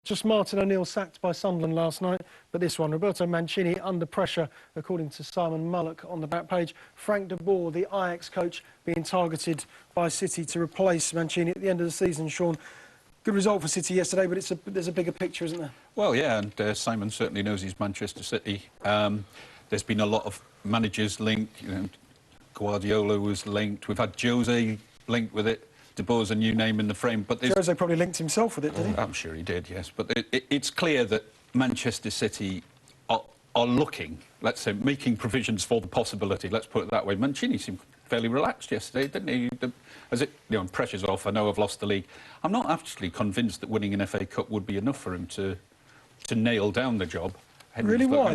Just Martin O'Neill sacked by Sunderland last night, but this one, Roberto Mancini under pressure, according to Simon Mullock on the back page. Frank de Boer, the Ajax coach, being targeted by City to replace Mancini at the end of the season. Sean, good result for City yesterday, but there's a bigger picture, isn't there? Well, yeah, and Simon certainly knows he's Manchester City. There's been a lot of managers linked. You know, Guardiola was linked. We've had Jose linked with it. De Boer's a new name in the frame, but Jose probably linked himself with it, did he? I'm sure he did, yes. But it's clear that Manchester City are looking, let's say, making provisions for the possibility. Let's put it that way. Mancini seemed fairly relaxed yesterday, didn't he? As it, you know, pressure's off. I know I've lost the league. I'm not actually convinced that winning an FA Cup would be enough for him to nail down the job. Really? Why?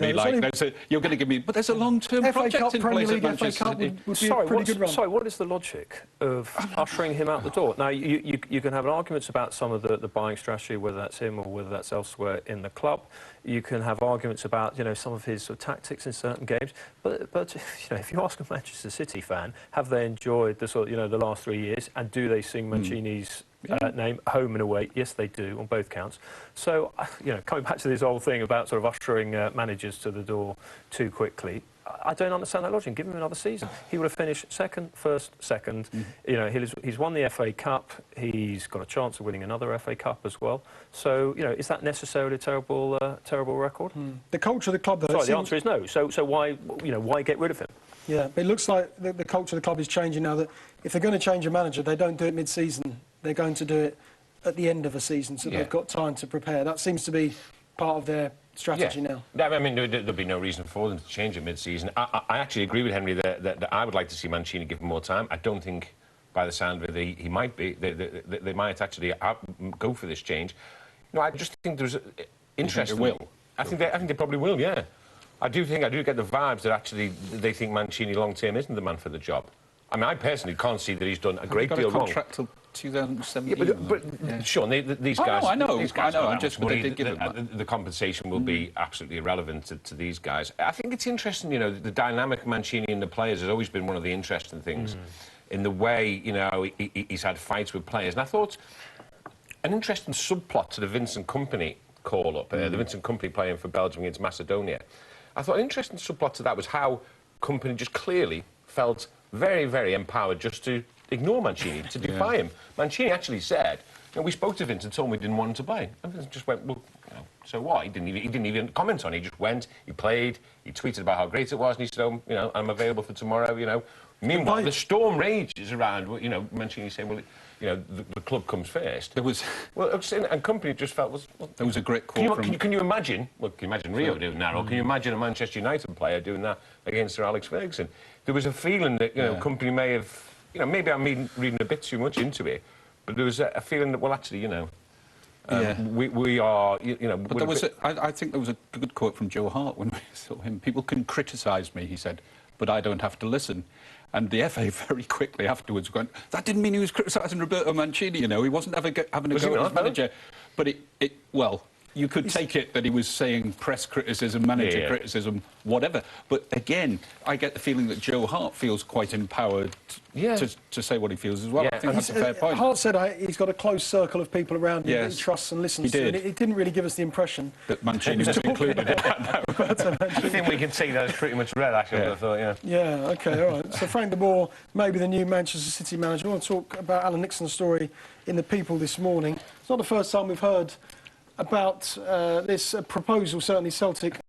You're going to give me... But there's a long-term project in place at Manchester City. Sorry, what is the logic of ushering him out the door? Now, you can have arguments about some of the buying strategy, whether that's him or whether that's elsewhere in the club. You can have arguments about, you know, some of his sort of tactics in certain games. But you know, if you ask a Manchester City fan, have they enjoyed the sort of, you know, the last 3 years, and do they sing Mancini's name home and away? Yes, they do on both counts. So, you know, coming back to this whole thing about sort of ushering managers to the door too quickly, I don't understand that logic. Give him another season. He would have finished second, first, second. You know, he's won the FA Cup. He's got a chance of winning another FA Cup as well. So, you know, is that necessarily a terrible record? The culture of the club, though... Sorry, the answer is no. So why, you know, why get rid of him? Yeah, but it looks like the culture of the club is changing now, that if they're going to change a manager, they don't do it mid-season. They're going to do it at the end of a season, so they've got time to prepare. That seems to be part of their strategy now. I mean, there'd be no reason for them to change it mid-season. I actually agree with Henry that I would like to see Mancini give him more time. I don't think, by the sound of it, he might be. They might actually go for this change. No, I just think there's interest. I think they probably will. Yeah, I do get the vibes that actually they think Mancini long-term isn't the man for the job. I mean, I personally can't see that he's done a great deal wrong. Contract till 2017. Yeah, but Sean, these guys... I know. I'm just worried they give the compensation will be absolutely irrelevant to these guys. I think it's interesting, you know, the dynamic of Mancini and the players has always been one of the interesting things. In the way, you know, he's had fights with players. And I thought an interesting subplot to the Vincent Kompany call-up, the Vincent Kompany playing for Belgium against Macedonia. I thought an interesting subplot to that was how Kompany just clearly felt very, very empowered just to ignore Mancini, to defy him. Mancini actually said, you know, we spoke to Vincent, told him we didn't want him to play. And Vincent just went, well, you know, so what? He didn't even comment on it. He just went, he played, he tweeted about how great it was, and he said, oh, you know, I'm available for tomorrow, you know. Meanwhile, the storm rages around, you know, Mancini saying, well, you know, the club comes first. There was... Well, and Kompany just felt... Well, there was a great quote from... Can you imagine... Well, can you imagine Rio doing that? Or can you imagine a Manchester United player doing that against Sir Alex Ferguson? There was a feeling that, you know, Kompany may have... You know, maybe I'm reading a bit too much into it, but there was a feeling that, well, actually, you know... we are, you know... But there was I think there was a good quote from Joe Hart when we saw him. People can criticise me, he said, but I don't have to listen. And the FA very quickly afterwards went, that didn't mean he was criticising Roberto Mancini, you know, he wasn't having a go at his manager. But well, you could take it that he was saying press criticism, manager criticism, whatever. But again, I get the feeling that Joe Hart feels quite empowered to say what he feels as well. I think that's a fair point. Hart said he's got a close circle of people around him that he trusts and listens to. And it didn't really give us the impression that Mancini was included in that. I think we can see that as pretty much red, actually, I thought, Yeah, OK, all right. So Frank de Boer, maybe the new Manchester City manager. I want to talk about Alan Nixon's story in The People this morning. It's not the first time we've heard about this proposal. Certainly Celtic